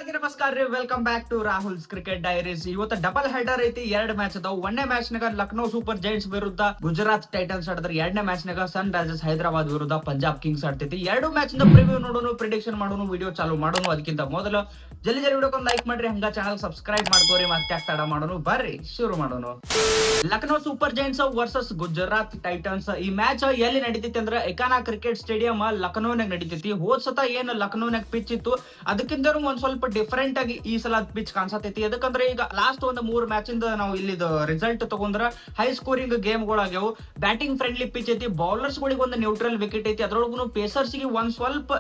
ಎಲ್ಲರಿಗೂ ನಮಸ್ಕಾರ ರೀ. Welcome back to Rahul's cricket diaries. ಇವತ್ತು ಡಬಲ್ ಹೆಡರ್ ಐತಿ. 2 ಮ್ಯಾಚ್ ಅದಾವ. ಒಂದನೇ ಮ್ಯಾಚ್ ನಾಗ ಲಕ್ನೋ ಸೂಪರ್ ಜೈಂಟ್ಸ್ ವಿರುದ್ಧ ಗುಜರಾತ್ ಟೈಟನ್ಸ್ ಆಡಿದ್ರೆ, ಎರಡನೇ ಮ್ಯಾಚ್ ನಾಗ ಸನ್ ರೈಸರ್ಸ್ ಹೈದರಾಬಾದ್ ವಿರುದ್ಧ ಪಂಜಾಬ್ ಕಿಂಗ್ಸ್ ಆಡ್ತೈತಿ. ಎರಡು ಮ್ಯಾಚ್ ಇಂದ ಪ್ರಿವ್ಯೂ ನೋಡೋಣ, ಪ್ರಿಡಿಕ್ಷನ್ ಮಾಡೋಣ, ವಿಡಿಯೋ ಚಾಲು ಮಾಡೋಣ. ಅದಕ್ಕಿಂತ ಮೊದಲು ಜಲ್ದಿ ವಿಡಿಯೋಕೊಂದು ಲೈಕ್ ಮಾಡ್ರಿ, ಹಂಗ ಚಾನಲ್ ಸಬ್ಸ್ಕ್ರೈಬ್ ಮಾಡ್ಕೋರಿ. ಮತ್ತೆ ತಡ ಮಾಡೋಣ, ಬರ್ರಿ ಶುರು ಮಾಡೋಣ. Lucknow super Giants versus Gujarat Titans. ಈ ಮ್ಯಾಚ್ ಎಲ್ಲಿ ನಡೀತೈತಿ ಅಂದ್ರೆ ಎಕಾನಾ ಕ್ರಿಕೆಟ್ ಸ್ಟೇಡಿಯಂ ಲಕ್ನೋನಾಗ ನಡೀತೈತಿ. ಹೋದ್ ಸತ ಏನ್ ಲಕ್ನೋನಾಗ ಪಿಚ್ ಇತ್ತು, ಅದಕ್ಕಿಂತ ಒಂದ್ ಸ್ವಲ್ಪ ಡಿಫರೆಂಟ್ ಆಗಿ ಈ ಸಲ ಪಿಚ್ ಕಾಣಿಸತೈತಿ. ಯಾಕಂದ್ರೆ ಈಗ ಲಾಸ್ಟ್ ಒಂದು 3 ಮ್ಯಾಚ್ ಇಂದ ನಾವು ಇಲ್ಲಿ ರಿಸಲ್ಟ್ ತಗೊಂಡ್ರ ಹೈ ಸ್ಕೋರಿಂಗ್ ಗೇಮ್ ಗಳಾಗ್ಯಾವ. ಬ್ಯಾಟಿಂಗ್ ಫ್ರೆಂಡ್ಲಿ ಪಿಚ್ ಐತಿ. ಬೌಲರ್ಸ್ ಗಳಿಗೆ ಒಂದು ನ್ಯೂಟ್ರಲ್ ವಿಕೆಟ್ ಐತಿ. ಅದ್ರೊಳಗೂ ಪೇಸರ್ಸ್ ಗೆ ಒಂದ್ ಸ್ವಲ್ಪ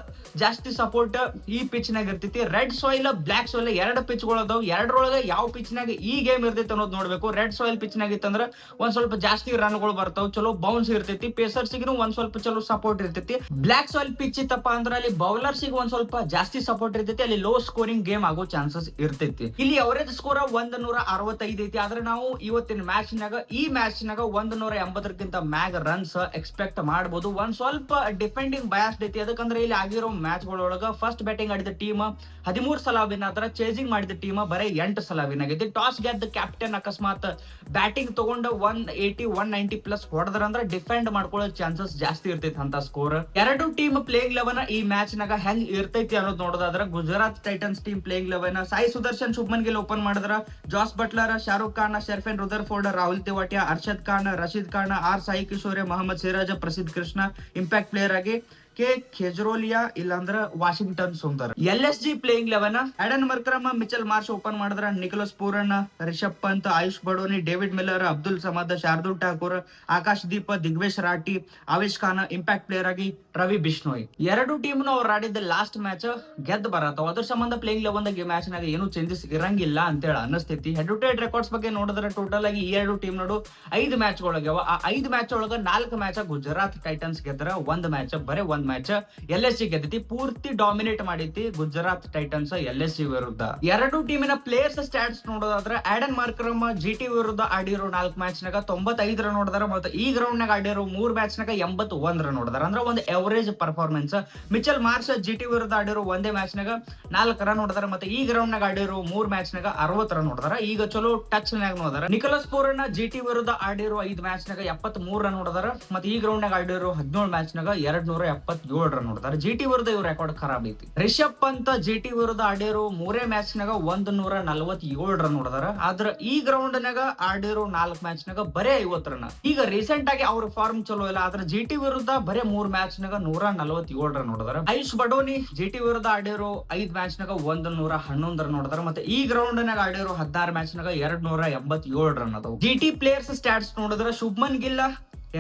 ಜಾಸ್ತಿ ಸಪೋರ್ಟ್ ಈ ಪಿಚ್ ನಾಗ ಇರ್ತೈತಿ. Red soil, block soil 2 pitch ಗಳು ಅದಾವ. ಎರಡರೊಳಗೆ ಯಾವ ಪಿಚ್ ನಾಗ ಈ ಗೇಮ್ ಇರ್ತೈತಿ ಅನ್ನೋದು ನೋಡ್ಬೇಕು. ರೆಡ್ ಸಾಯಿಲ್ ಪಿಚ್ ನಾಗ ಇತ್ತಂದ್ರ ಒಂದ್ ಸ್ವಲ್ಪ ಜಾಸ್ತಿ ರನ್ ಗಳು ಬರ್ತಾವ, ಚಲೋ ಬೌನ್ಸ್ ಇರ್ತೈತಿ. ಪೇಸರ್ಸ್ ಗೂ ಒಂದ್ ಸ್ವಲ್ಪ ಚಲೋ ಸಪೋರ್ಟ್ ಇರ್ತೈತಿ. ಬ್ಲಾಕ್ ಸಾಯಿಲ್ ಪಿಚ್ ಇತ್ತಪ್ಪ ಅಂದ್ರೆ ಅಲ್ಲಿ ಬೌಲರ್ಸ್ ಗೆ ಒಂದ್ ಸ್ವಲ್ಪ ಜಾಸ್ತಿ ಸಪೋರ್ಟ್ ಇರ್ತೈತಿ. ಅಲ್ಲಿ ಲೋ ಸ್ಕೋರಿಂಗ್ ಗೇಮ್ ಆಗೋ ಚಾನ್ಸಸ್ ಇರ್ತೈತಿ. ಇಲ್ಲಿ ಅವರೇಜ್ ಸ್ಕೋರ್ 165 ಐತಿ. ಆದ್ರೆ ನಾವು ಇವತ್ತಿನ ಮ್ಯಾಚ್ ನಾಗ ಈ ಮ್ಯಾಚ್ ನಾಗ 180 ಮ್ಯಾಗ್ ರನ್ಸ್ ಎಕ್ಸ್ಪೆಕ್ಟ್ ಮಾಡಬಹುದು. ಒಂದ್ ಸ್ವಲ್ಪ ಡಿಫೆಂಡಿಂಗ್ ಬಯಾಸ್ಡ್ ಐತಿ. ಅದಕ್ಕಂದ್ರೆ ಇಲ್ಲಿ ಆಗಿರೋ ಮ್ಯಾಚ್ ಗಳೊಳಗ ಫಸ್ಟ್ ಬ್ಯಾಟಿಂಗ್ ಆಡಿದ ಟೀಮ್ 13 ಸಲ ವಿನ್ ಆದ್ರ, ಚೇಸಿಂಗ್ ಮಾಡಿದ ಟೀಮ್ ಬರೀ 8 ಸಲ ವಿನ್ ಆಗೈತಿ. ಟಾಸ್ ಗೆದ್ದ ಕ್ಯಾಪ್ಟನ್ ಅಕಸ್ಮಾತ್ ಬ್ಯಾಟಿಂಗ್ ತಗೊಂಡ 180 190 ಪ್ಲಸ್ ಹೊಡೆದ್ರ ಅಂದ್ರೆ ಡಿಫೆಂಡ್ ಮಾಡ್ಕೊಳ್ಳೋ ಚಾನ್ಸಸ್ ಜಾಸ್ತಿ ಇರ್ತೈತಿ ಅಂತ ಸ್ಕೋರ್. ಎರಡು ಟೀಮ್ ಪ್ಲೇಯಿಂಗ್ 11 ಈ ಮ್ಯಾಚ್ ನಾಗ ಹೆಂಗ್ ಇರ್ತೈತಿ ಅನ್ನೋದು ನೋಡೋದಾದ್ರ, Gujarat Titans team playing 11 Sai Sudharsan, Shubman Gill open ಮಾಡಿದ್ರ, Jos Buttler, Shahrukh Khan, Sherfane Rutherford, Rahul Tewatia, Arshad Khan, Rashid Khan, R Sai Kishore, Mohammed Siraj, Prasidh Krishna impact player ಆಗಿ, ಕೆ ಖೆಜ್ರೋಲಿಯಾ ಇಲ್ಲಾಂದ್ರ Washington Sundar. LSG playing 11 Aiden Markram, Mitchell Marsh open ಮಾಡಿದ್ರ, Nicholas Pooran, Rishabh Pant, Ayush Badoni, David Miller, Abdul Samad, Shardul Thakur, Akash Deep, Digvesh Rathi, Avesh Khan impact player ಆಗಿ, ರವಿ ಬಿಷ್ಣೋಯ್. ಎರಡು ಟೀಮ್ ಅವ್ರು ಆಡಿದ ಲಾಸ್ಟ್ ಮ್ಯಾಚ್ ಗೆದ್ದು ಬರತ್ತಾವ. ಅದ್ರ ಸಂಬಂಧ ಪ್ಲೇಯಿಂಗ್ 11 ಮ್ಯಾಚ್ ನಾಗ ಏನು ಚೇಂಜಸ್ ಇರಂಗಿಲ್ಲ ಅಂತ ಹೇಳಿ ಅನಿಸ್ತೈತಿ. ಹೆಡ್ ಟು ಹೆಡ್ ರೆಕಾರ್ಡ್ಸ್ ಬಗ್ಗೆ ನೋಡಿದ್ರೆ ಟೋಟಲ್ ಆಗಿ ಈ ಎರಡು ಟೀಮ್ ನೋಡು 5 ಮ್ಯಾಚ್ ಗಳಾಗ್ಯಾವ. ಆ 5 ಮ್ಯಾಚ್ ಒಳಗ 4 ಮ್ಯಾಚ್ ಗುಜರಾತ್ ಟೈಟನ್ಸ್ ಗೆದ್ರ, 1 ಮ್ಯಾಚ್ ಬರೀ 1 ಮ್ಯಾಚ್ LSG ಗೆದ್ದೈತಿ. ಪೂರ್ತಿ ಡಾಮಿನೇಟ್ ಮಾಡೈತಿ ಗುಜರಾತ್ ಟೈಟನ್ಸ್ LSG ವಿರುದ್ಧ. ಎರಡು ಟೀಮಿನ ಪ್ಲೇಯರ್ಸ್ ಸ್ಟಾಟ್ಸ್ ನೋಡೋದಾದ್ರೆ, ಆಡನ್ ಮಾರ್ಕರಮ್ GT ವಿರುದ್ಧ ಆಡಿರೋ 4 ಮ್ಯಾಚ್ ನಾಗ 95 ರನ್ ಹೊಡೆದಾರ. ಮತ್ತೆ ಈ ಗ್ರೌಂಡ್ ನಾಗ ಆಡಿರೋ 3 ಮ್ಯಾಚ್ ನಾಗ 81 ರನ್ ಹೊಡೆದಾರ. ಅಂದ್ರೆ ಒಂದು average performance. Mitchell Marsh GT ವಿರುದ್ಧ ಆಡಿರೋ ಒಂದೇ ಮ್ಯಾಚ್ ನಾಗ 4 ರನ್ ಹೊಡೆದಾರ. ಮತ್ತೆ ಈ ಗ್ರೌಂಡ್ ನಾಗ ಆಡಿರೋ 3 ಮ್ಯಾಚ್ ನಾಗ 60 ರನ್ ಹೊಡೆದಾರ. ಈಗ ಚಲೋ ಟಚ್ ನಾಗ ನೋಡಿದಾರ. ನಿಕೋಲಸ್ ಪೂರನ್ GT ವಿರುದ್ಧ ಆಡಿರೋ 5 ಮ್ಯಾಚ್ ನಾಗ 73 ರನ್ ಹೊಡೆದಾರ. ಮತ್ತೆ ಈ ಗ್ರೌಂಡ್ ನಾಗ ಆಡಿರೋ 17 ಮ್ಯಾಚ್ ನಾಗ 277 ರನ್ ಹೊಡೆದಾರ. GT ವಿರುದ್ಧ ಇವ್ರ ರೆಕಾರ್ಡ್ ಖರಾಬ್ ಐತಿ. ರಿಷಬ್ ಪಂತ್ GT ವಿರುದ್ಧ ಆಡಿರೋ 3 ಮ್ಯಾಚ್ ನಾಗ 147 ರನ್ ಹೊಡೆದಾರ. ಆದ್ರ ಈ ಗ್ರೌಂಡ್ ನಾಗ ಆಡಿರೋ 4 ಮ್ಯಾಚ್ ನಾಗ ಬರೇ 50 ರನ್. ಈಗ ರೀಸೆಂಟ್ ಆಗಿ ಅವ್ರ ಫಾರ್ಮ್ ಚಲೋ ಇಲ್ಲ. ಆದ್ರೆ GT ವಿರುದ್ಧ ಬರೇ 3 ಮ್ಯಾಚ್ ನಾಗ 147 ರನ್ ಹೊಡೆದಾರ. ಆಯುಷ್ ಬಡೋನಿ GT ವಿರುದ್ಧ ಆಡಿರೋ 5 ಮ್ಯಾಚ್ ನಾಗ 111 ರನ್ ಹೊಡೆದಾರ. ಮತ್ತೆ ಈ ಗ್ರೌಂಡ್ ನಾಗ ಆಡಿರೋ 16 ಮ್ಯಾಚ್ ನಾಗ 287 ರನ್ ಅದಾವ. GT ಪ್ಲೇಯರ್ಸ್ ಸ್ಟಾಟ್ಸ್ ನೋಡಿದ್ರೆ, ಶುಭ್ಮನ್ ಗಿಲ್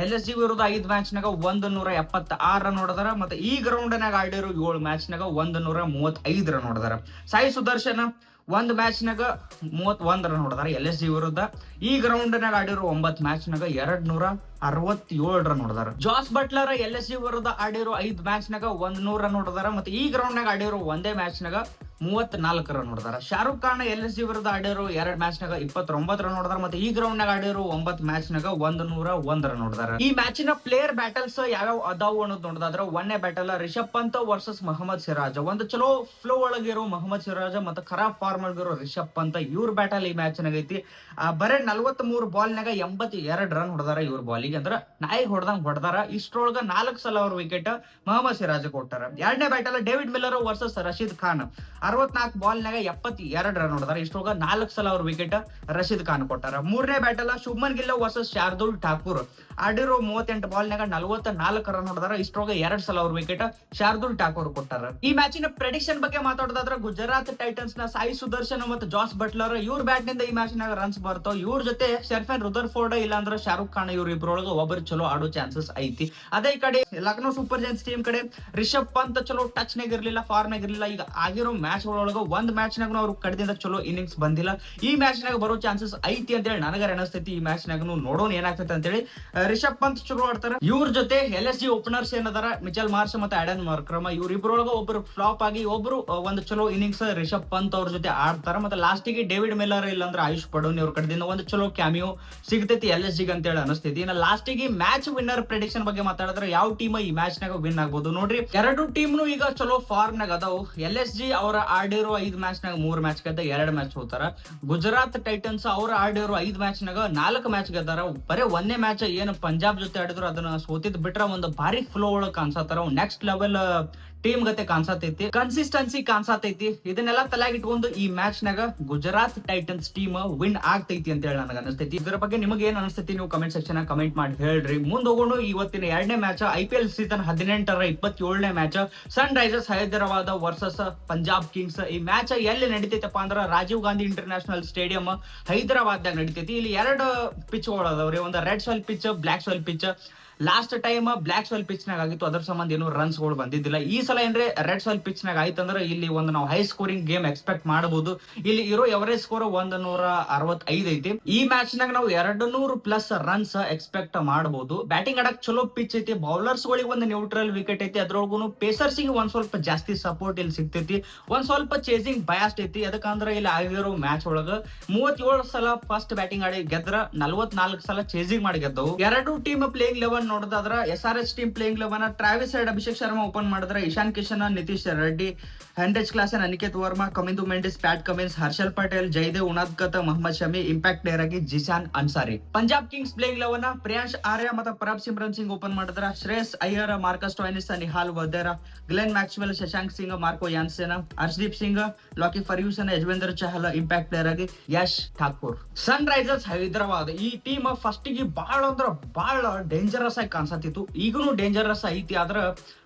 LSG ವಿರುದ್ಧ 5 ಮ್ಯಾಚ್ ನಾಗ 176 ರನ್ ಹೊಡೆದಾರ. ಮತ್ತೆ ಈ ಗ್ರೌಂಡ್ ನಾಗ ಆಡಿರೋ 7 ಮ್ಯಾಚ್ ನಾಗ 135 ರನ್ ಹೊಡೆದಾರ. ಸಾಯಿ ಸುದರ್ಶನ್ 1 ಮ್ಯಾಚ್ ನಾಗ 31 ರನ್ ಹೊಡೆದಾರ LSG ವಿರುದ್ಧ. ಈ ಗ್ರೌಂಡ್ ನಾಗ ಆಡಿರೋ 9 ಮ್ಯಾಚ್ ನಾಗ 267 ರನ್ ಹೊಡೆದಾರ. ಜಾಸ್ ಬಟ್ಲರ್ LSG ವಿರುದ್ಧ ಆಡಿರೋ 5 ಮ್ಯಾಚ್ ನಾಗ 100 ರನ್ ಹೊಡೆದಾರ. ಮತ್ತೆ ಈ ಗ್ರೌಂಡ್ ನಾಗ ಆಡಿರೋ ಒಂದೇ ಮ್ಯಾಚ್ ನಾಗ 34 ರನ್ ಹೊಡೆದಾರ. ಶಾರುಖ್ ಖಾನ್ LSG ವಿರುದ್ಧ ಆಡಿರೋ 2 ಮ್ಯಾಚ್ ನಾಗ 29 ರನ್ ಹೊಡೆದಾರ. ಮತ್ತೆ ಈ ಗ್ರೌಂಡ್ ನಾಗ ಆಡಿರೋ 9 ಮ್ಯಾಚ್ ನಾಗ 101 ರನ್ ಹೊಡೆದಾರ. ಈ ಮ್ಯಾಚಿನ ಪ್ಲೇಯರ್ ಬ್ಯಾಟಲ್ಸ್ ಯಾವ್ಯಾವ ಅದಾವು ಅನ್ನೋದು ನೋಡಿದ್ರೆ, 1ನೇ ಬ್ಯಾಟಲ್ ರಿಷಬ್ ಪಂತ್ ವರ್ಸಸ್ ಮೊಹಮ್ಮದ್ ಸಿರಾಜ್. ಒಂದು ಚಲೋ ಫ್ಲೋ ಒಳಗಿರೋ ಮೊಹಮ್ಮದ್ ಸಿರಾಜ್ ಮತ್ತೆ ಖರಾಬ್ ಫಾರ್ಮ್ ಒಳಗಿರೋ ರಿಷಬ್ ಪಂತ್, ಇವ್ರ ಬ್ಯಾಟಲ್ ಈ ಮ್ಯಾಚ್ ನಾಗ ಐತಿ. ಬರೇ 43 ಬಾಲ್ ನಾಗ 82 ರನ್ ಹೊಡೆದಾರ. ಇವ್ರ ಬಾಲಿಗೆ ಅಂದ್ರ ನಾಯಿ ಹೊಡೆದಂಗ್ ಹೊಡೆದಾರ. ಇಷ್ಟರೊಳಗ 4 ಸಲ ಅವ್ರ ವಿಕೆಟ್ ಮೊಹಮ್ಮದ್ ಸಿರಾಜ್ ಕೊಟ್ಟಾರ. ಎರಡನೇ battle David Miller versus Rashid Khan. 64 ball ನಾಗ 72 ರನ್ ಹೊಡೆದಾರ. ಇಷ್ಟೊಳಗ 4 ಸಲ ಅವ್ರ ವಿಕೆಟ್ ರಶೀದ್ ಖಾನ್ ಕೊಟ್ಟಾರ. ಮೂರನೇ ಬ್ಯಾಟಲ್ ಶುಭ್ಮನ್ ಗಿಲ್ ವರ್ಸಸ್ ಶಾರ್ದುಲ್ ಠಾಕೂರ್. ಆಡಿರೋ 38 ಬಾಲ್ ನಾಗ 44 ರನ್ ಹೊಡೆದಾರ. ಇಷ್ಟೊಳಗ 2 ಸಲ ಅವ್ರ ವಿಕೆಟ್ ಶಾರ್ದುಲ್ ಠಾಕೂರ್ ಕೊಟ್ಟಾರ. ಈ ಮ್ಯಾಚಿನ ಪ್ರೆಡಿಕ್ಷನ್ ಬಗ್ಗೆ ಮಾತಾಡೋದಾದ್ರೆ, ಗುಜರಾತ್ ಟೈಟನ್ಸ್ ನ ಸಾಯಿ ಸುದರ್ಶನ್ ಮತ್ತು ಜಾಸ್ ಬಟ್ಲರ್ ಇವ್ರ ಬ್ಯಾಟ್ ನಿಂದ ಈ ಮ್ಯಾಚ್ ನಾಗ ರನ್ಸ್ ಬರ್ತಾವ. ಇವ್ರ ಜೊತೆ ಶರ್ಫೆನ್ ರುದರ್ಫೋರ್ಡ್ ಇಲ್ಲಾಂದ್ರೆ ಶಾರುಖ್ ಖಾನ್ ಇವ್ರ ಇಬ್ರೊಳಗ ಒಬ್ಬರು ಚಲೋ ಆಡೋ ಚಾನ್ಸಸ್ ಐತಿ. ಅದೇ ಈ ಕಡೆ ಲಕ್ನೋ ಸೂಪರ್ ಜೈಂಟ್ಸ್ ಟೀಮ್ ಕಡೆ ರಿಷಬ್ ಪಂತ್ ಚಲೋ ಟಚ್ ನಾಗ ಇರ್ಲಿಲ್ಲ, ಫಾರ್ಮ್ ನಾಗ ಇರ್ಲಿಲ್ಲ. ಈಗ ಆಗಿರೋ ಮ್ಯಾಚ್ ಒಳಗ 1 ಮ್ಯಾಚ್ ನಾಗ ಅವ್ರು ಕಡೆದಿಂದ ಚಲೋ ಇನ್ನಿಂಗ್ಸ್ ಬಂದಿಲ್ಲ. ಈ ಮ್ಯಾಚ್ ನಾಗ ಬರೋ ಚಾನ್ಸಸ್ ಐತಿ ಅಂತ ಹೇಳಿ ನನಗರ ಅನಿಸ್ತೈತಿ. ಈ ಮ್ಯಾಚ್ ನಾಗ ನೋಡೋಣ ಏನಾಗ್ತೈತೆ ಅಂತ ಹೇಳಿ. ರಿಷಬ್ ಪಂತ್ ಚಲೋ ಆಡ್ತಾರ. ಇವ್ರ ಜೊತೆ LSG ಓಪನರ್ಸ್ ಏನದಾರ, ಮಿಚೆಲ್ ಮಾರ್ಷ್ ಮತ್ತೆ ಆಡನ್ ಮಾರ್ಕರಮ್, ಇವ್ರ ಇಬ್ರೊಳಗ ಒಬ್ರು ಫ್ಲಾಪ್ ಆಗಿ ಒಬ್ರು ಒಂದು ಚಲೋ ಇನ್ನಿಂಗ್ಸ್ ರಿಷಬ್ ಪಂತ್ ಅವ್ರ ಜೊತೆ ಆಡ್ತಾರ. ಮತ್ತೆ ಲಾಸ್ಟ್ ಗೆ ಡೇವಿಡ್ ಮಿಲ್ಲರ್ ಇಲ್ಲಾಂದ್ರೆ ಆಯುಷ್ ಬಡೋನಿ ಅವ್ರ ಕಡೆದಿಂದ ಒಂದು ಚಲೋ ಕ್ಯಾಮಿಯೋ ಸಿಗ್ತೈತಿ LSG ಅಂತ ಹೇಳಿ ಅನಿಸ್ತೈತಿ. ಇನ್ನು ಲಾಸ್ಟ್ ಗೆ ಮ್ಯಾಚ್ ವಿನ್ನರ್ ಪ್ರೆಡಿಕ್ಷನ್ ಬಗ್ಗೆ ಮಾತಾಡಿದ್ರೆ, ಯಾವ ಟೀಮ್ ಈ ಮ್ಯಾಚ್ ನಾಗ ವಿನ್ ಆಗ್ಬೋದು ನೋಡ್ರಿ. ಎರಡು ಟೀಮ್ ಈಗ ಚಲೋ ಫಾರ್ಮ್ ನಾಗ ಅದಾವು. LSG ಅವರ ಆಡಿರೋ 5 ಮ್ಯಾಚ್ ನಾಗ 3 ಮ್ಯಾಚ್ ಗೆದ್ದ 2 ಮ್ಯಾಚ್ ಹೋತಾರ. ಗುಜರಾತ್ ಟೈಟನ್ಸ್ ಅವ್ರ ಆಡಿರೋ 5 ಮ್ಯಾಚ್ ನಾಗ 4 ಮ್ಯಾಚ್ ಗೆದ್ದಾರ. ಬರೇ ಒಂದೇ ಮ್ಯಾಚ್ ಏನು ಪಂಜಾಬ್ ಜೊತೆ ಆಡಿದ್ರು ಅದನ್ನ ಸೋತಿದ್ ಬಿಟ್ರ ಒಂದು ಭಾರಿ ಫ್ಲೋ ಒಳಗ್ ಕಾಣಿಸತ್ತಾರ. ನೆಕ್ಸ್ಟ್ ಲೆವೆಲ್ ಟೀಮ್ ಗತೆ ಕಾಣಿಸತೈತಿ, ಕನ್ಸಿಸ್ಟೆನ್ಸಿ ಕಾಣಿಸತೈತಿ. ಇದನ್ನೆಲ್ಲ ತಲೆಯಾಗಿ ಇಟ್ಕೊಂಡು ಈ ಮ್ಯಾಚ್ ನಾಗ ಗುಜರಾತ್ ಟೈಟನ್ಸ್ ಟೀಮ್ ವಿನ್ ಆಗ್ತೈತಿ ಅಂತ ಹೇಳಿ ನನಗೆ ಅನಿಸ್ತೈತಿ. ಇದ್ರ ಬಗ್ಗೆ ನಿಮಗೆ ಏನ್ ಅನಿಸ್ತೈತಿ ನೀವು ಕಮೆಂಟ್ ಸೆಕ್ಷನ್ ಕಮೆಂಟ್ ಮಾಡಿ ಹೇಳ್ರಿ. ಮುಂದ್ ಹೋಗೋಣ ಇವತ್ತಿನ 2ನೇ ಮ್ಯಾಚ್ IPL ಸೀಸನ್ 18ರ 27ನೇ match Sunrisers Hyderabad versus Punjab Kings. ಈ ಮ್ಯಾಚ್ ಎಲ್ಲಿ ನಡೀತೈತಪ್ಪ ಅಂದ್ರ ರಾಜೀವ್ ಗಾಂಧಿ ಇಂಟರ್ನ್ಯಾಷನಲ್ ಸ್ಟೇಡಿಯಂ ಹೈದರಾಬಾದ್ ದಾಗ ನಡೀತೈತಿ. ಇಲ್ಲಿ 2 ಪಿಚ್ ಗಳು ಅದಾವ್ರಿ, ಒಂದು red soil pitch, black soil pitch. Last time black soil pitch ನಾಗ ಆಗಿತ್ತು, ಅದ್ರ ಸಂಬಂಧ ಏನು ರನ್ಸ್ ಗಳು ಬಂದಿದ್ದಿಲ್ಲ. ಈ ಸಲ ಏನ್ರೆ ರೆಡ್ ಸಾಯಿಲ್ ಪಿಚ್ ನಾಗ ಆಯ್ತಂದ್ರೆ ಇಲ್ಲಿ ಒಂದು ನಾವು ಹೈ ಸ್ಕೋರಿಂಗ್ ಗೇಮ್ ಎಕ್ಸ್ಪೆಕ್ಟ್ ಮಾಡಬಹುದು. ಇಲ್ಲಿ ಇರೋ ಎವರೇಜ್ ಸ್ಕೋರ್ 165 ಐತಿ. ಈ ಮ್ಯಾಚ್ ನಾಗ ನಾವು 200+ ರನ್ಸ್ ಎಕ್ಸ್ಪೆಕ್ಟ್ ಮಾಡಬಹುದು. ಬ್ಯಾಟಿಂಗ್ ಆಡಕ್ ಚಲೋ ಪಿಚ್ ಐತಿ, ಬೌಲರ್ಸ್ ಗಳಿಗೆ ಒಂದು ನ್ಯೂಟ್ರಲ್ ವಿಕೆಟ್ ಐತಿ. ಅದ್ರೊಳಗೂ ಪೇಸರ್ಸ್ ಗೆ ಒಂದ್ ಸ್ವಲ್ಪ ಜಾಸ್ತಿ ಸಪೋರ್ಟ್ ಇಲ್ಲಿ ಸಿಗ್ತೈತಿ. ಒಂದ್ ಸ್ವಲ್ಪ ಚೇಸಿಂಗ್ ಬಯಾಸ್ಟ್ ಐತಿ. ಅದಕ್ಕಂದ್ರೆ ಇಲ್ಲಿ ಆಗಿರೋ ಮ್ಯಾಚ್ ಒಳಗ 37 ಸಲ ಫಸ್ಟ್ ಬ್ಯಾಟಿಂಗ್ ಆಡಿ ಗೆದ್ರ, 44 ಸಲ ಚೇಸಿಂಗ್ ಮಾಡಿ ಗೆದ್ದವು. 2 ಟೀಮ್ ಪ್ಲೇಯಿಂಗ್ 11 ನೋಡೋದಾದ್ರ SRH team playing 11 Travis Head, Abhishek Sharma open ಮಾಡಿದ್ರೆ, Ishan Kishan, Nitish Reddy, Heinrich Klaasen, Aniket Verma, Kamindu Mendis, Pat Cummins, Harshal Patel, Jaydev Unadkat, Mohammad Shami, impact player ಆಗಿ ಜಿಶಾನ್ ಅನ್ಸಾರಿ. ಪಂಜಾಬ್ ಕಿಂಗ್ಸ್ ಪ್ಲೇಯಿಂಗ್ 11 ಪ್ರಿಯಾಂಶ್ ಆರ್ಯ ಮತ್ತು ಪ್ರಭ್ ಸಿಮ್ರನ್ ಸಿಂಗ್ ಓಪನ್ ಮಾಡಿದ್ರ, Shreyas Iyer, Marcus Stoinis, Nehal Wadhera, Glenn Maxwell, Shashank Singh, Marco Jansen, Arshdeep Singh, ಲಾಕಿ Ferguson, ಯಜವೇಂದ್ರ Chahal, impact player ಆಗಿ ಯಶ್ ಠಾಕೂರ್. ಸನ್ ರೈಸರ್ಸ್ ಹೈದರಾಬಾದ್ ಈ ಟೀಮ್ ಫಸ್ಟ್ ಗೆ ಬಹಳ ಅಂದ್ರ ಬಹಳ ಡೇಂಜರಸ್ ಆಗಿ ಕಾಣಿಸತ್ತಿತ್ತು, ಈಗನು ಡೇಂಜರಸ್ ಐತಿ. ಆದ್ರ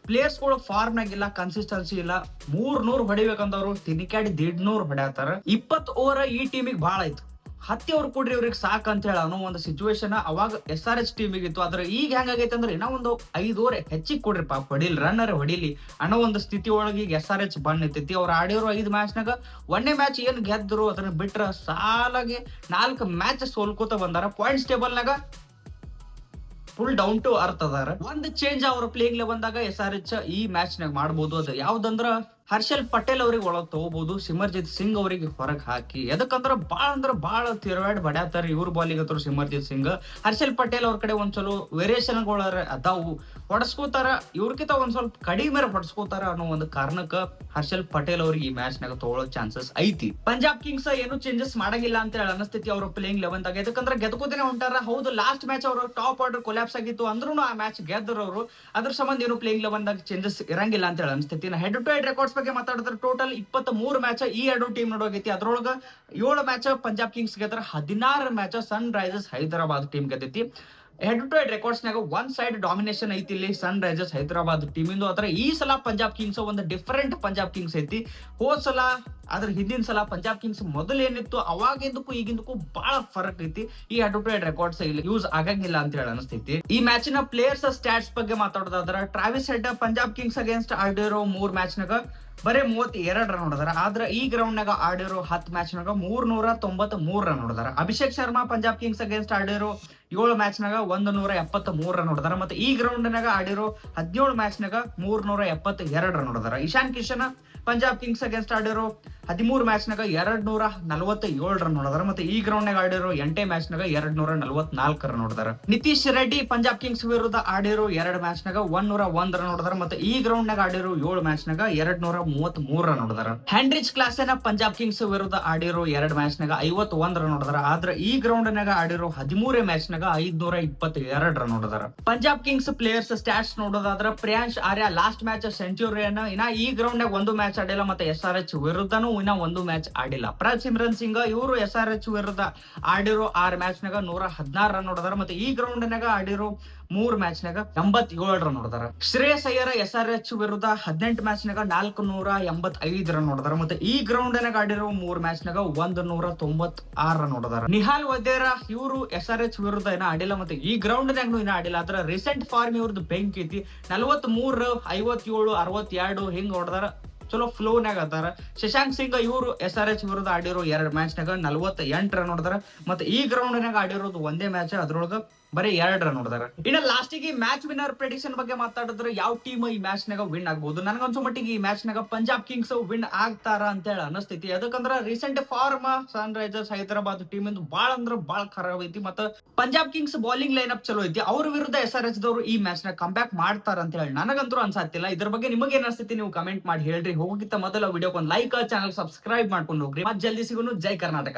ಪ್ಲೇಯರ್ಸ್ ಗಳು ಫಾರ್ಮ್ ನಾಗಿಲ್ಲ, ಕನ್ಸಿಸ್ಟೆನ್ಸಿ ಇಲ್ಲ. 300 ಹೊಡಿಬೇಕಂದವ್ರು ತಿನಿಕಾಡಿ 150 ಹೊಡ್ಯಾತಾರ. 20 ಓವರ್ ಈ ಟೀಮಿಗೆ ಬಹಳ ಆಯ್ತು. 10 ಓವರ್ ಕೊಡ್ರಿ ಇವ್ರಿಗೆ ಸಾಕ್ ಅಂತ ಹೇಳ ಅನ್ನೋ ಒಂದು ಸಿಚುವೇಶನ್ ಅವಾಗ SRH ಟೀಮಿಗೆ ಇತ್ತು. ಆದ್ರೆ ಈಗ ಹೆಂಗಾಗೈತೆ ಅಂದ್ರೆ ಇನ್ನೂ ಒಂದು 5 ಓವರ್ ಹೆಚ್ಚಿಗೆ ಕೊಡ್ರಿ, ಪಾಪ ಹೊಡಿಲಿ, ರನ್ನರ್ ಹೊಡಿಲಿ ಅನ್ನೋ ಒಂದು ಸ್ಥಿತಿ ಒಳಗೆ ಈಗ SRH ಬಂದೈತಿ. ಅವ್ರು ಆಡಿರೋ 5 ಮ್ಯಾಚ್ ನಾಗ 1ನೇ ಮ್ಯಾಚ್ ಏನ್ ಗೆದ್ರು ಅದನ್ನ ಬಿಟ್ರ ಸಾಲಾಗಿ 4 ಮ್ಯಾಚ್ ಸೋಲ್ಕೋತ ಬಂದಾರ. ಪಾಯಿಂಟ್ಸ್ ಟೇಬಲ್ ನಾಗ ಫುಲ್ ಡೌನ್ ಟು ಅರ್ತ್ ಅದಾರ. ಒಂದು ಚೇಂಜ್ ಅವ್ರ ಪ್ಲೇಯಿಂಗ್ 11 ದಾಗ SRH ಈ ಮ್ಯಾಚ್ ನಾಗ ಮಾಡಬಹುದು. ಅದು ಯಾವ್ದಂದ್ರ ಹರ್ಷಲ್ ಪಟೇಲ್ ಅವ್ರಿಗೆ ಒಳಗ್ ತಗೋಬಹುದು, ಸಿಮರ್ಜಿತ್ ಸಿಂಗ್ ಅವರಿಗೆ ಹೊರಗೆ ಹಾಕಿ. ಎದಕ್ಕಂದ್ರ ಬಾಳ ತಿರುವಾಡ್ ಬಡ್ಯಾತಾರ ಇವ್ರ ಬಾಲಿಗೆ ಹತ್ರ ಸಿಮರ್ಜಿತ್ ಸಿಂಗ್. ಹರ್ಷಲ್ ಪಟೇಲ್ ಅವ್ರ ಕಡೆ ಒಂದ್ ಚಲೋ ವೇರಿಯೇಷನ್ ಗಳ ಅದಾವು, ಹೊಡಸ್ಕೋತಾರ. ಇವ್ರಕಿಂತ ಒಂದ್ ಸ್ವಲ್ಪ ಕಡಿಮೆ ಹೊಡಸ್ಕೋತಾರ ಅನ್ನೋ ಒಂದು ಕಾರಣಕ್ಕ ಹರ್ಷಲ್ ಪಟೇಲ್ ಅವ್ರಿಗೆ ಈ ಮ್ಯಾಚ್ ನಾಗ ತಗೊಳ್ಳೋ ಚಾನ್ಸಸ್ ಐತಿ. ಪಂಜಾಬ್ ಕಿಂಗ್ಸ್ ಏನು ಚೇಂಜಸ್ ಮಾಡಂಗಿಲ್ಲ ಅಂತ ಹೇಳಿ ಅನಿಸ್ತೈತಿ ಅವ್ರ ಪ್ಲೇಯಿಂಗ್ 11 ದಾಗ. ಯಾಕಂದ್ರೆ ಗೆದ್ಕೋತೇನೆ ಹೊಂಟಾರ. ಹೌದು, ಲಾಸ್ಟ್ ಮ್ಯಾಚ್ ಅವರು ಟಾಪ್ ಆರ್ಡರ್ ಕೊಲ್ಯಾಪ್ಸ್ ಆಗಿತ್ತು ಅಂದ್ರೂ ಆ ಮ್ಯಾಚ್ ಗೆದ್ರು ಅವರು. ಅದ್ರ ಸಂಬಂಧ ಏನು ಪ್ಲೇಯಿಂಗ್ 11 ದಾಗ ಚೇಂಜಸ್ ಇರಂಗಿಲ್ಲ ಅಂತ ಹೇಳಿ ಅನಿಸ್ತೈತಿ. ಹೆಡ್ ಟು ಹೆಡ್ ರೆಕಾರ್ಡ್ಸ್ ಬಗ್ಗೆ ಮಾತಾಡಿದ್ರೆ ಟೋಟಲ್ 23 ಮ್ಯಾಚ್ ಈ 2 ಟೀಮ್ ನಡುವಾಗೈತಿ. ಅದ್ರೊಳಗ 7 ಮ್ಯಾಚ್ ಪಂಜಾಬ್ ಕಿಂಗ್ಸ್ ಗೆದ್ರ, 16 match Sunrisers Hyderabad team ಗೆದ್ದೈತಿ. ಹೆಡ್ ಟು ಹೆಡ್ ರೆಕಾರ್ಡ್ಸ್ ನಾಗ ಒನ್ ಸೈಡ್ ಡಾಮಿನೇಷನ್ ಐತಿ ಇಲ್ಲಿ ಸನ್ ರೈಸರ್ಸ್ ಹೈದರಾಬಾದ್ ಟೀಮ್ ಇಂದು. ಆದ್ರೆ ಈ ಸಲ ಪಂಜಾಬ್ ಕಿಂಗ್ಸ್ ಒಂದು ಡಿಫರೆಂಟ್ ಪಂಜಾಬ್ ಕಿಂಗ್ಸ್ ಐತಿ. ಹೋದ್ ಸಲ ಅದ್ರ ಹಿಂದಿನ ಸಲ ಪಂಜಾಬ್ ಕಿಂಗ್ಸ್ ಮೊದಲು ಏನಿತ್ತು ಅವಾಗಿಂದಕ್ಕೂ ಈಗಿಂದಕ್ಕೂ ಬಹಳ ಫರಕ್ ಐತಿ. ಈ ಹೆಡ್ ಟು ಹೆಡ್ ರೆಕಾರ್ಡ್ಸ್ ಇಲ್ಲಿ ಯೂಸ್ ಆಗಂಗಿಲ್ಲ ಅಂತ ಹೇಳಿ ಅನಿಸ್ತೈತಿ. ಈ ಮ್ಯಾಚಿನ ಪ್ಲೇಯರ್ಸ್ ಸ್ಟಾಟ್ಸ್ ಬಗ್ಗೆ ಮಾತಾಡೋದಾದ್ರ, Travis Head Punjab Kings against ಆಡಿರೋ 3 ಮ್ಯಾಚ್ ನಾಗ ಬರೀ 32 ರನ್ ಹೊಡೆದಾರ. ಆದ್ರ ಈ ಗ್ರೌಂಡ್ ನಾಗ ಆಡಿರೋ 10 ಮ್ಯಾಚ್ ನಾಗ 393 ರನ್ ಹೊಡೆದಾರ. ಅಭಿಷೇಕ್ ಶರ್ಮಾ ಪಂಜಾಬ್ ಕಿಂಗ್ಸ್ ಅಗೇನ್ಸ್ಟ್ ಆಡಿರೋ 7 ಮ್ಯಾಚ್ ನಾಗ 173 ರನ್ ಹೊಡೆದಾರ. ಮತ್ತೆ ಈ ಗ್ರೌಂಡ್ ನಾಗ ಆಡಿರೋ 17 ಮ್ಯಾಚ್ ನಾಗ 372 ರನ್ ಹೊಡೆದಾರ. ಇಶಾನ್ ಕಿಶನ್ ಪಂಜಾಬ್ ಕಿಂಗ್ಸ್ ಅಗೇನ್ಸ್ಟ್ ಆಡಿರೋ 13 ಮ್ಯಾಚ್ ನಾಗ 247 ರನ್ ಹೊಡೆದಾರ. ಮತ್ತೆ ಈ ಗ್ರೌಂಡ್ ನಾಗ ಆಡಿರೋ 8 ಮ್ಯಾಚ್ ನಾಗ 244 ರನ್ ಹೊಡೆದಾರ. ನಿತೀಶ್ ರೆಡ್ಡಿ ಪಂಜಾಬ್ ಕಿಂಗ್ಸ್ ವಿರುದ್ಧ ಆಡಿರೋ 2 ಮ್ಯಾಚ್ ನಾಗ 101 ರನ್ ಹೊಡೆದಾರ. ಮತ್ತೆ ಈ ಗ್ರೌಂಡ್ ನಾಗ ಆಡಿರೋ 7 ಮ್ಯಾಚ್ ನಾಗ 233 ರನ್ ಹೊಡೆದಾರ. ಹೆನ್ರಿಚ್ ಕ್ಲಾಸನ್ ಪಂಜಾಬ್ ಕಿಂಗ್ಸ್ ವಿರುದ್ಧ ಆಡಿರೋ 2 ಮ್ಯಾಚ್ ನಾಗ 51 ರನ್ ಹೊಡೆದಾರ. ಆದ್ರೆ ಈ ಗ್ರೌಂಡ್ ನಾಗ ಆಡಿರೋ 13 ಮ್ಯಾಚ್ ನಾಗ 522 ರನ್ ಹೊಡೆದಾರ. ಪಂಜಾಬ್ ಕಿಂಗ್ಸ್ ಪ್ಲೇಯರ್ಸ್ ಸ್ಟಾಟ್ಸ್ ನೋಡೋದಾದ್ರ, Priyansh Arya last match centurion. ಇನ್ನ ಈ ಗ್ರೌಂಡ್ ನಾಗ 1 ಮ್ಯಾಚ್ ಆಡಿಲ್ಲ. ಮತ್ತೆ SRH ವಿರುದ್ಧನೂ ಇನ್ನ 1 ಮ್ಯಾಚ್ ಆಡಿಲ್ಲ. ಪ್ರಭ್ ಸಿಮ್ರನ್ ಸಿಂಗ್ ಇವರು SRH ವಿರುದ್ಧ ಆಡಿರೋ 6 ಮ್ಯಾಚ್ ನಾಗ 116 ರನ್ ಹೊಡೆದಾರ. ಮತ್ತೆ ಈ ಗ್ರೌಂಡ್ ನಾಗ ಆಡಿರೋ 3 ಮ್ಯಾಚ್ ನಾಗ 87 ರನ್ ಹೊಡೆದಾರ. ಶ್ರೇಯಸ್ ಅಯ್ಯರ್ SRH ವಿರುದ್ಧ 18 ಮ್ಯಾಚ್ ನಾಗ 485 ರನ್ ಹೊಡೆದಾರ. ಮತ್ತೆ ಈ ಗ್ರೌಂಡ್ ನಾಗ ಆಡಿರೋ 3 ಮ್ಯಾಚ್ ನಾಗ 196 ರನ್ ಹೊಡೆದಾರ. ನಿಹಾಲ್ ವದೇರಾ ಇವರು SRH ವಿರುದ್ಧ ಇನ್ನ ಆಡಿಲ್ಲ. ಮತ್ತೆ ಈ ಗ್ರೌಂಡ್ ನಾಗೂ ಇನ್ನ ಆಡಿಲ್ಲ. ಆದ್ರ ರೀಸೆಂಟ್ ಫಾರ್ಮ್ ಇವ್ರದ್ದು ಬೆಂಕಿ ಐತಿ. 43, 57, 62 ಹಿಂಗ್ ಹೊಡೆದಾರ. ಚಲೋ ಫ್ಲೋ ನಾಗ ಅದಾರ. ಶಶಾಂಕ್ ಸಿಂಗ್ ಇವರು SRH ವಿರುದ್ಧ ಆಡಿರೋ 2 ಮ್ಯಾಚ್ ನಾಗ 48 ರನ್ ಹೊಡೆದಾರ. ಮತ್ತೆ ಈ ಗ್ರೌಂಡ್ ನಾಗ ಆಡಿರೋದು ಒಂದೇ ಮ್ಯಾಚ್, ಅದ್ರೊಳಗ ಬರೀ 2 ರನ್ ಹೊಡೆದಾರ. ಇನ್ನ ಲಾಸ್ಟಿಗೆ ಮ್ಯಾಚ್ ವಿನ್ನರ್ ಪ್ರೆಡಿಕ್ಷನ್ ಬಗ್ಗೆ ಮಾತಾಡಿದ್ರೆ ಯಾವ ಟೀಮ್ ಈ ಮ್ಯಾಚ್ ನಾಗ ವಿನ್ ಆಗ್ಬಹುದು? ನನಗನ್ಸೋ ಮಟ್ಟಿಗೆ ಈ ಮ್ಯಾಚ್ ನಾಗ ಪಂಜಾಬ್ ಕಿಂಗ್ಸ್ ವಿನ್ ಆಗ್ತಾರ ಅಂತ ಹೇಳಿ ಅನಸ್ತೈತಿ. ಯಾಕಂದ್ರ ರೀಸೆಂಟ್ ಫಾರ್ಮ್ ಸನ್ ರೈಸರ್ಸ್ ಹೈದರಾಬಾದ್ ಟೀಮ್ ಇಂದು ಬಾಳ ಅಂದ್ರ ಬಾಳ ಖರಾಬ್ ಐತಿ. ಮತ್ತ Punjab Kings bowling line up ಚಲೋ ಐತಿ. ಅವ್ರ ವಿರುದ್ಧ SRH ದವರು ಈ ಮ್ಯಾಚ್ ನ ಕಮ್ ಬ್ಯಾಕ್ ಮಾಡ್ತಾರ ಅಂತ ಹೇಳಿ ನನಗಂತೂ ಅನ್ಸಾತಿಲ್ಲ. ಇದ್ರ ಬಗ್ಗೆ ನಿಮಗೆ ಏನ್ ಅನ್ಸ್ತೈತಿ ನೀವು ಕಮೆಂಟ್ ಮಾಡಿ ಹೇಳ್ರಿ. ಹೋಗಿತ್ತ ಮೊದಲ ವಿಡಿಯೋಕ್ ಒಂದು ಲೈಕ್, ಚಾನಲ್ ಸಬ್ಸ್ಕ್ರೈಬ್ ಮಾಡ್ಕೊಂಡು ಹೋಗ್ರಿ. ಮತ್ ಜಲ್ದಿ ಸಿಗೋನು. ಜೈ ಕರ್ನಾಟಕ.